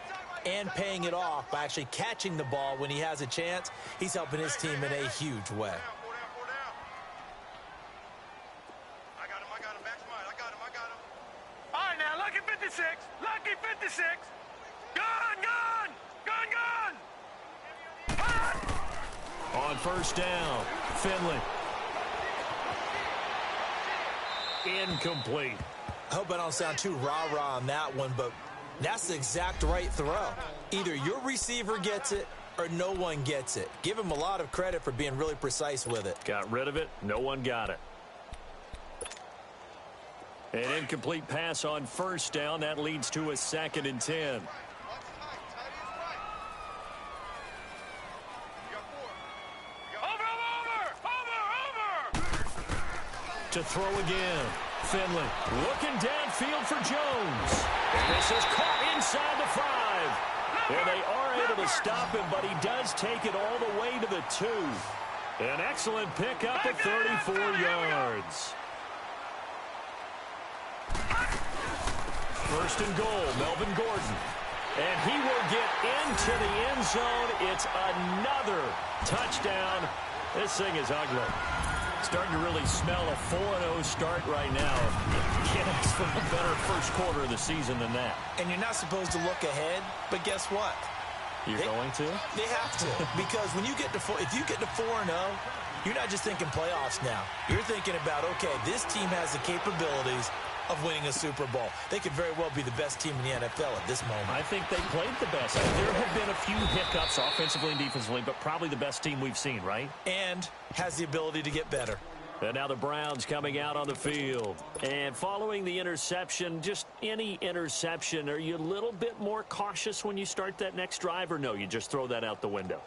and paying it off by actually catching the ball when he has a chance, he's helping his team in a huge way. I got him, Maximize. I got him. All right, now, lucky 56. Lucky 56. Gun! On 1st down, Finley. Incomplete. I hope I don't sound too rah-rah on that one, but that's the exact right throw. Either your receiver gets it or no one gets it. Give him a lot of credit for being really precise with it. Got rid of it. No one got it. An incomplete pass on 1st down. That leads to a 2nd and 10. To throw again. Finley looking downfield for Jones. And this is caught inside the 5. And they are able to stop him, but he does take it all the way to the 2. An excellent pickup of 34 yards. 1st and goal, Melvin Gordon. And he will get into the end zone. It's another touchdown. This thing is ugly. Starting to really smell a 4-0 start right now. Can't ask for a better first quarter of the season than that. And you're not supposed to look ahead, but guess what? You're going to? They have to. Because when you get to if you get to 4-0, you're not just thinking playoffs now. You're thinking about, okay, this team has the capabilities of winning a Super Bowl. They could very well be the best team in the NFL at this moment. I think they played the best. There have been a few hiccups offensively and defensively, but probably the best team we've seen, right? And has the ability to get better. And now the Browns coming out on the field. And following the interception, just any interception, are you a little bit more cautious when you start that next drive, or no, you just throw that out the window?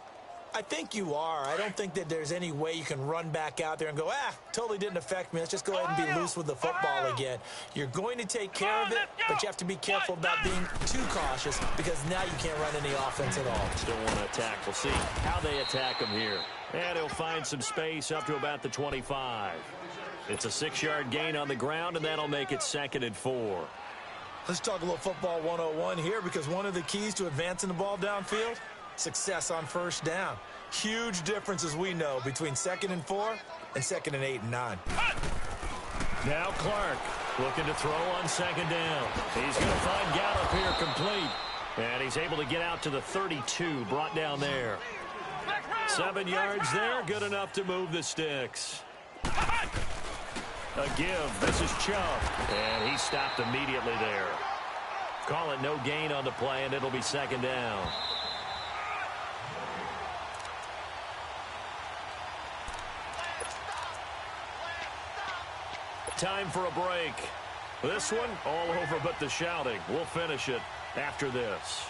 I think you are. I don't think that there's any way you can run back out there and go, totally didn't affect me. Let's just go ahead and be loose with the football again. You're going to take care of it, but you have to be careful about being too cautious because now you can't run any offense at all. Still want to attack. We'll see how they attack him here. And he'll find some space up to about the 25. It's a 6-yard gain on the ground, and that'll make it 2nd and 4. Let's talk a little football 101 here because one of the keys to advancing the ball downfield, success on first down. Huge difference, as we know, between 2nd and 4 and 2nd and 8 and 9. Now Clark looking to throw on 2nd down. He's going to find Gallup here complete. And he's able to get out to the 32, brought down there. 7 yards there, good enough to move the sticks. A give, this is Chubb. And he stopped immediately there. Call it no gain on the play, and it'll be 2nd down. Time for a break. This one all over but the shouting. We'll finish it after this.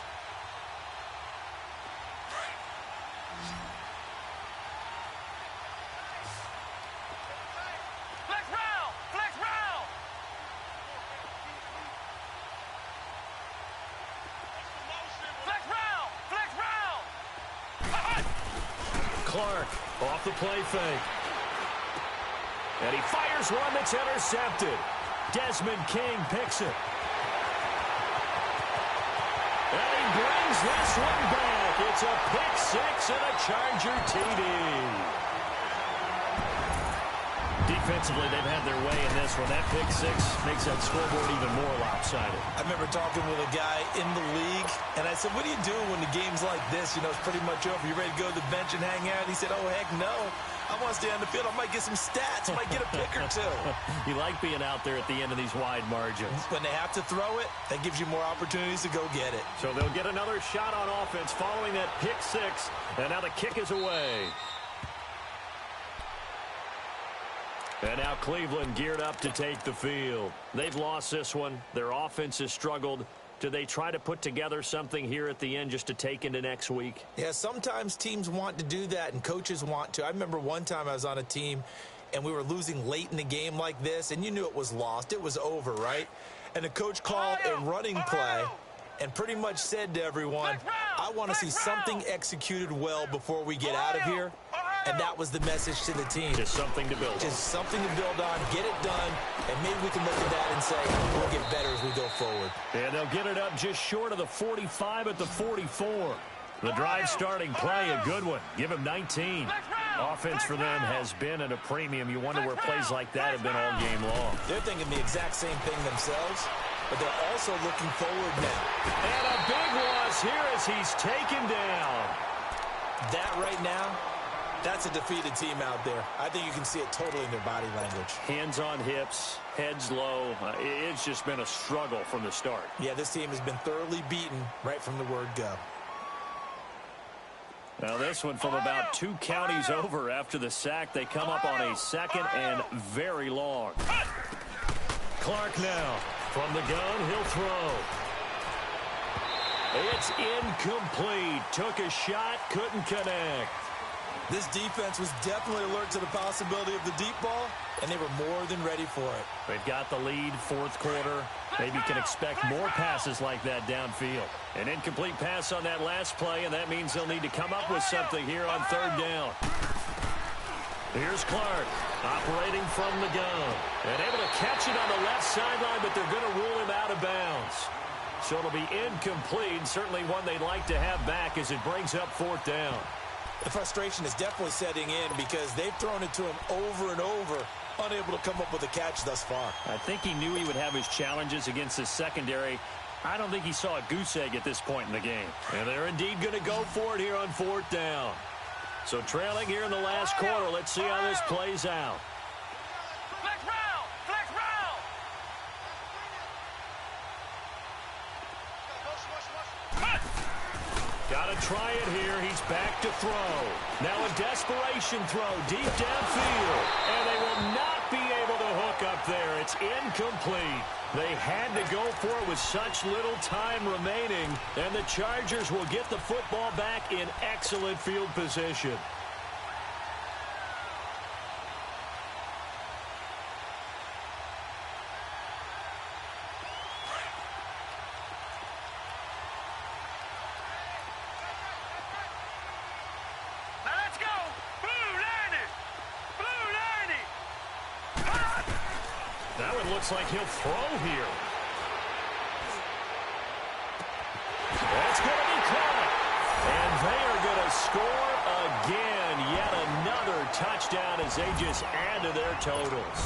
Flex round! Flex round! Flex round! Flex round! Clark off the play fake. And he fires one that's intercepted. Desmond King picks it. And he brings this one back. It's a pick six and a Charger TD. Defensively, they've had their way in this one. That pick six makes that scoreboard even more lopsided. I remember talking with a guy in the league, and I said, what do you do when the game's like this? You know, it's pretty much over. You ready to go to the bench and hang out? And he said, oh, heck no. I want to stay on the field. I might get some stats. I might get a pick or two. You like being out there at the end of these wide margins. When they have to throw it, that gives you more opportunities to go get it. So they'll get another shot on offense following that pick six. And now the kick is away. And now Cleveland geared up to take the field. They've lost this one. Their offense has struggled. Do they try to put together something here at the end just to take into next week? Yeah, sometimes teams want to do that and coaches want to. I remember one time I was on a team and we were losing late in the game like this, and you knew it was lost. It was over, right? And the coach called a running play and pretty much said to everyone, I want to see something executed well before we get out of here. And that was the message to the team. Just something to build on. Just something to build on, get it done, and maybe we can look at that and say, we'll get better as we go forward. And they'll get it up just short of the 45 at the 44. The drive starting play, a good one. Give him 19. Offense for them has been at a premium. You wonder where plays like that have been all game long. They're thinking the exact same thing themselves, but they're also looking forward now. And a big loss here as he's taken down. That right now, that's a defeated team out there. I think you can see it totally in their body language. Hands on hips, heads low. It's just been a struggle from the start. Yeah, this team has been thoroughly beaten right from the word go. Now this one from about 2 counties over after the sack. They come up on a 2nd and very long. Clark now from the gun. He'll throw. It's incomplete. Took a shot, couldn't connect. This defense was definitely alert to the possibility of the deep ball, and they were more than ready for it. They've got the lead, 4th quarter. Maybe can expect more passes like that downfield. An incomplete pass on that last play, and that means they'll need to come up with something here on 3rd down. Here's Clark operating from the gun and able to catch it on the left sideline, but they're going to rule him out of bounds. So it'll be incomplete, certainly one they'd like to have back as it brings up 4th down. The frustration is definitely setting in because they've thrown it to him over and over, unable to come up with a catch thus far. I think he knew he would have his challenges against his secondary. I don't think he saw a goose egg at this point in the game. And they're indeed going to go for it here on 4th down. So trailing here in the last quarter, let's see how this plays out. Flex round! Flex round! Got to try it here. He's back to throw. Now a desperation throw deep downfield. And they will not be able to hook up there. It's incomplete. They had to go for it with such little time remaining. And the Chargers will get the football back in excellent field position. Looks like he'll throw here. That's going to be caught. And they are going to score again. Yet another touchdown as they just add to their totals.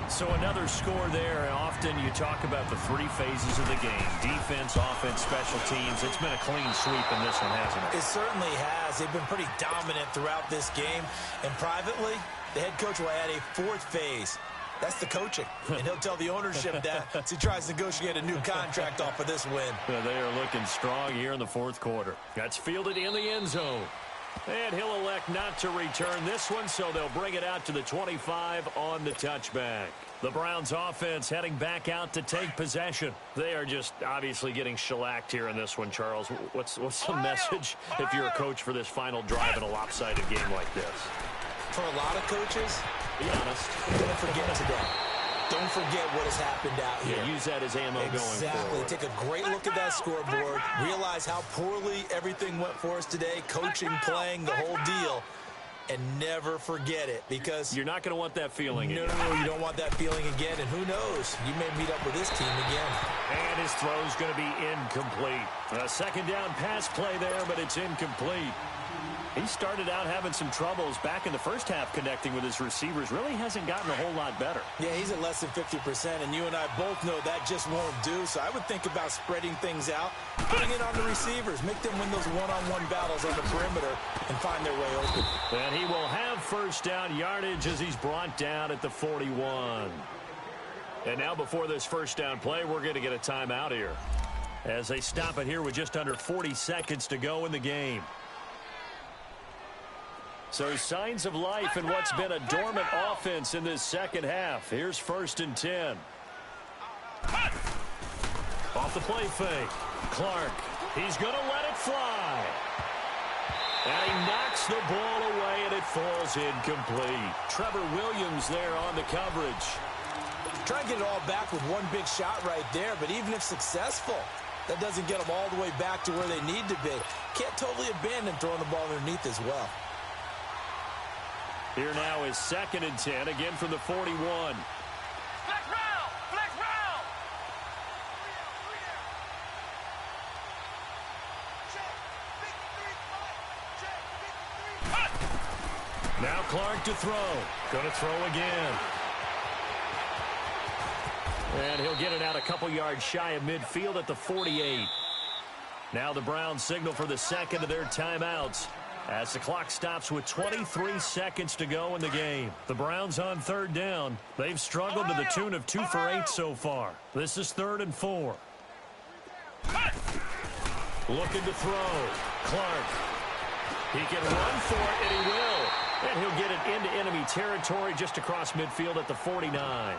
So another score there. Often you talk about the three phases of the game. Defense, offense, special teams. It's been a clean sweep in this one, hasn't it? It certainly has. They've been pretty dominant throughout this game. And privately, the head coach will add a fourth phase. That's the coaching, and he'll tell the ownership that as he tries to negotiate a new contract off of this win. They are looking strong here in the fourth quarter. That's fielded in the end zone. And he'll elect not to return this one, so they'll bring it out to the 25 on the touchback. The Browns offense heading back out to take possession. They are just obviously getting shellacked here in this one, Charles. What's the message if you're a coach for this final drive in a lopsided game like this? For a lot of coaches, be honest, don't forget today. Don't forget what has happened out here. Yeah, use that as ammo going forward. Exactly. Take a great look at that scoreboard. Realize how poorly everything went for us today. Coaching, playing, the whole deal. And never forget it, because you're not going to want that feeling again. No, you don't want that feeling again. And who knows? You may meet up with this team again. And his throw's going to be incomplete. A second down pass play there, but it's incomplete. He started out having some troubles back in the first half connecting with his receivers. Really hasn't gotten a whole lot better. Yeah, he's at less than 50%, and you and I both know that just won't do. So I would think about spreading things out, putting it on the receivers, make them win those one-on-one battles on the perimeter and find their way open. And he will have first down yardage as he's brought down at the 41. And now before this first down play, we're going to get a timeout here as they stop it here with just under 40 seconds to go in the game. So signs of life in what's been a dormant offense in this second half. Here's 1st and 10. Off the play fake. Clark. He's going to let it fly. And he knocks the ball away, and it falls incomplete. Trevor Williams there on the coverage. Try and get it all back with one big shot right there, but even if successful, that doesn't get them all the way back to where they need to be. Can't totally abandon throwing the ball underneath as well. Here now is 2nd and 10, again from the 41. Flex round! Flex round! Now Clark to throw. Going to throw again. And he'll get it out a couple yards shy of midfield at the 48. Now the Browns signal for the second of their timeouts as the clock stops with 23 seconds to go in the game. The Browns on 3rd down. They've struggled to the tune of 2 for 8 so far. This is 3rd and 4. Looking to throw. Clark. He can run for it, and he will. And he'll get it into enemy territory just across midfield at the 49.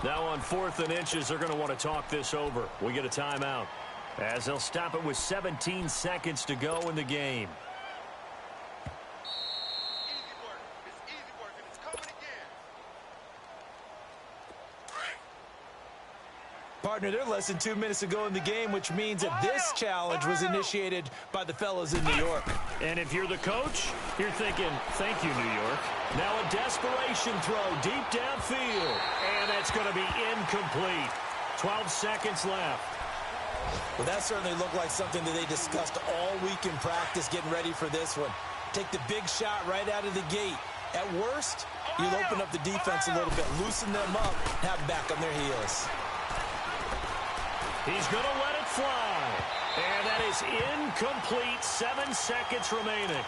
Now on 4th and inches, they're going to want to talk this over. We get a timeout as they'll stop it with 17 seconds to go in the game. Partner, they're less than 2 minutes ago in the game, which means that this challenge was initiated by the fellas in New York. And if you're the coach, you're thinking, thank you, New York. Now a desperation throw deep downfield. And that's going to be incomplete. 12 seconds left. Well, that certainly looked like something that they discussed all week in practice getting ready for this one. Take the big shot right out of the gate. At worst, you'll open up the defense a little bit, loosen them up, have them back on their heels. He's going to let it fly. And that is incomplete. 7 seconds remaining.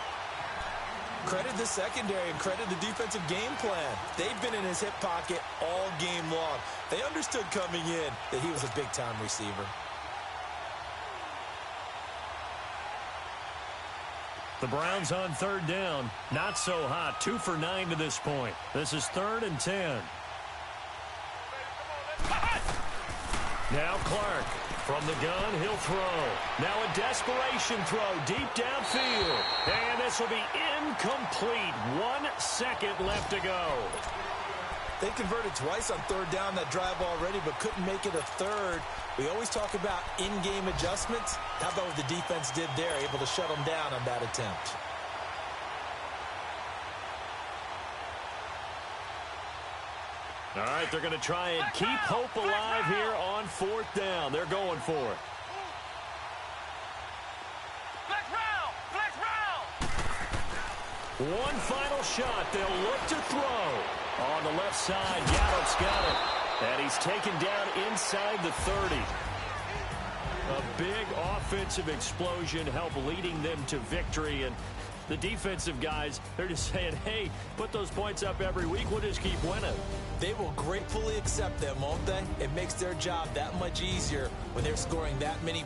Credit the secondary and credit the defensive game plan. They've been in his hip pocket all game long. They understood coming in that he was a big-time receiver. The Browns on third down. Not so hot. 2 for 9 to this point. This is 3rd and 10. Now Clark. From the gun, he'll throw. Now a desperation throw deep downfield. And this will be incomplete. 1 second left to go. They converted twice on third down that drive already, but couldn't make it a third. We always talk about in-game adjustments. How about what the defense did there, able to shut them down on that attempt? All right, they're going to try and keep hope alive here on 4th down. They're going for it. Flex round. One final shot. They'll look to throw. On the left side, Gallup's got it. And he's taken down inside the 30. A big offensive explosion helped leading them to victory. And the defensive guys, they're just saying, hey, put those points up every week. We'll just keep winning. They will gratefully accept them, won't they? It makes their job that much easier when they're scoring that many